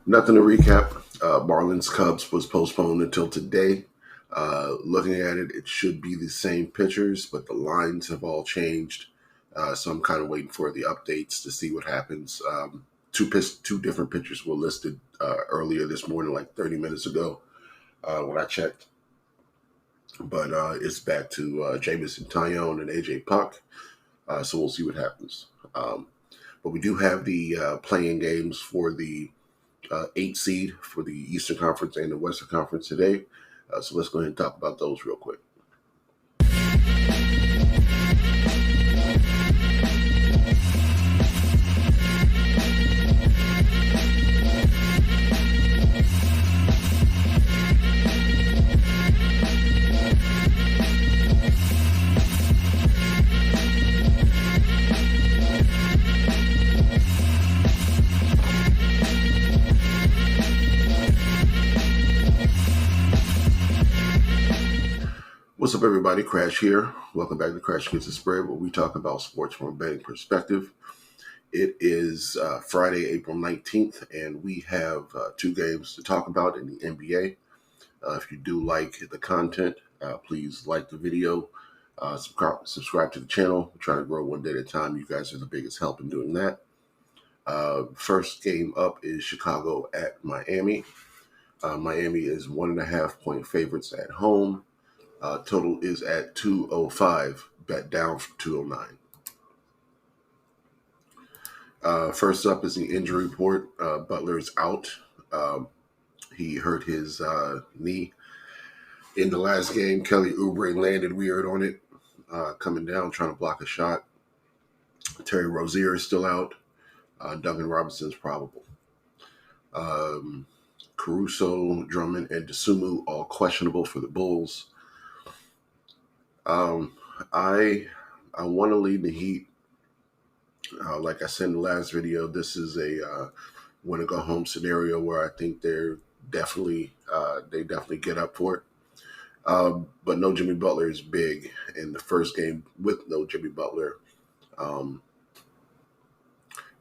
Nothing to recap. Marlins Cubs was postponed until today. Looking at it, it should be the same pitchers, but the lines have all changed. So I'm kind of waiting for the updates to see what happens. Two different pitchers were listed earlier this morning, like 30 minutes ago, when I checked. But it's back to Jamison Tyone and AJ Puck. So we'll see what happens. But we do have the playing games for the 8 seed for the Eastern Conference and the Western Conference today. So let's go ahead and talk about those real quick. What's up, everybody? Crash here. Welcome back to Crash Gets the Spread, where we talk about sports from a betting perspective. It is Friday, April 19th, and we have 2 games to talk about in the NBA. If you do like the content, please like the video, subscribe to the channel. We're trying to grow one day at a time. You guys are the biggest help in doing that. First game up is Chicago at Miami. Miami is 1.5 point favorites at home. Total is at 205, bet down from 209. First up is the injury report. Butler is out. He hurt his knee in the last game. Kelly Oubre landed weird on it, coming down, trying to block a shot. Terry Rozier is still out. Duncan Robinson is probable. Caruso, Drummond, and Dosunmu all questionable for the Bulls. I want to lead the Heat. Like I said in the last video, this is a win or go home scenario where I think they definitely get up for it. But no Jimmy Butler is big in the first game with no Jimmy Butler.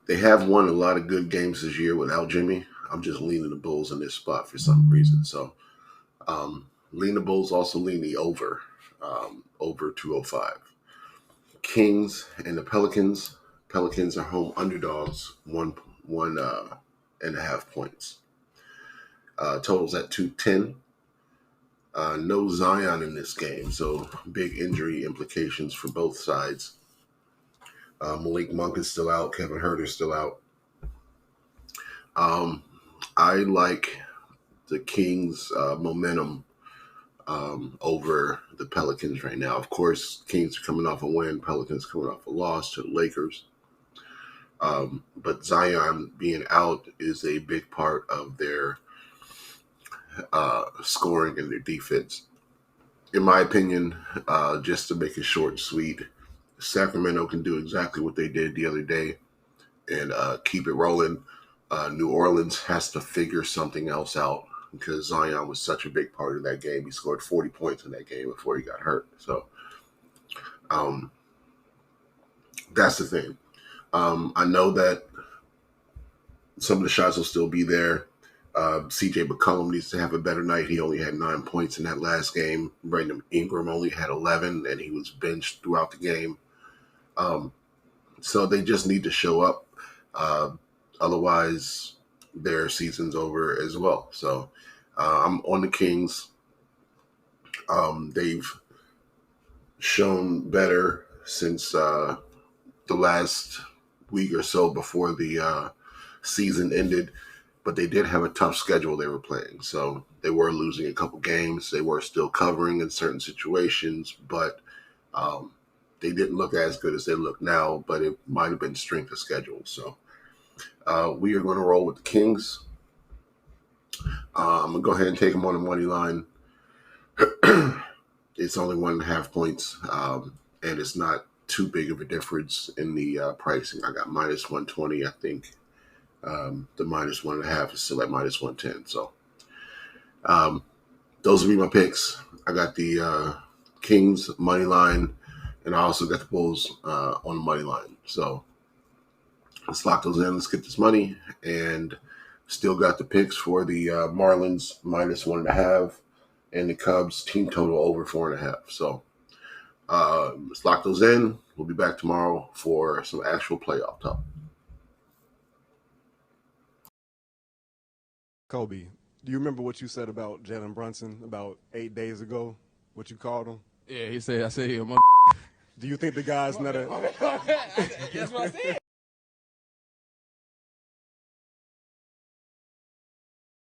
They have won a lot of good games this year without Jimmy. I'm just leaning the Bulls in this spot for some reason. So lean the Bulls, also lean the over 205. Kings and the Pelicans. Pelicans are home underdogs, 1.5 points. Totals at 210. No Zion in this game, so big injury implications for both sides. Malik Monk is still out. Kevin Huerter is still out. I like the Kings' momentum over the Pelicans right now. Of course, Kings are coming off a win. Pelicans coming off a loss to the Lakers. But Zion being out is a big part of their scoring and their defense. In my opinion, just to make it short and sweet, Sacramento can do exactly what they did the other day and keep it rolling. New Orleans has to figure something else out because Zion was such a big part of that game. He scored 40 points in that game before he got hurt. So that's the thing. I know that some of the shots will still be there. CJ McCollum needs to have a better night. He only had 9 points in that last game. Brandon Ingram only had 11, and he was benched throughout the game. So they just need to show up. Otherwise, their season's over as well. So I'm on the Kings. They've shown better since the last week or so before the season ended, but they did have a tough schedule they were playing. So they were losing a couple games. They were still covering in certain situations, but they didn't look as good as they look now, but it might have been strength of schedule. So we are going to roll with the Kings. I'm going to go ahead and take them on the money line. It's only 1.5 points, and it's not too big of a difference in the pricing. I got minus 120. I think the minus 1.5 is still at minus 110. So those will be my picks. I got the Kings money line, and I also got the Bulls on the money line. So let's lock those in. Let's get this money, and Still got the picks for the Marlins -1.5 and the Cubs team total over 4.5. So let's lock those in. We'll be back tomorrow for some actual playoff talk. Kobe, do you remember what you said about Jalen Brunson about 8 days ago? What you called him? Yeah, I said, he a Do you think the guy's not a... That's what I said.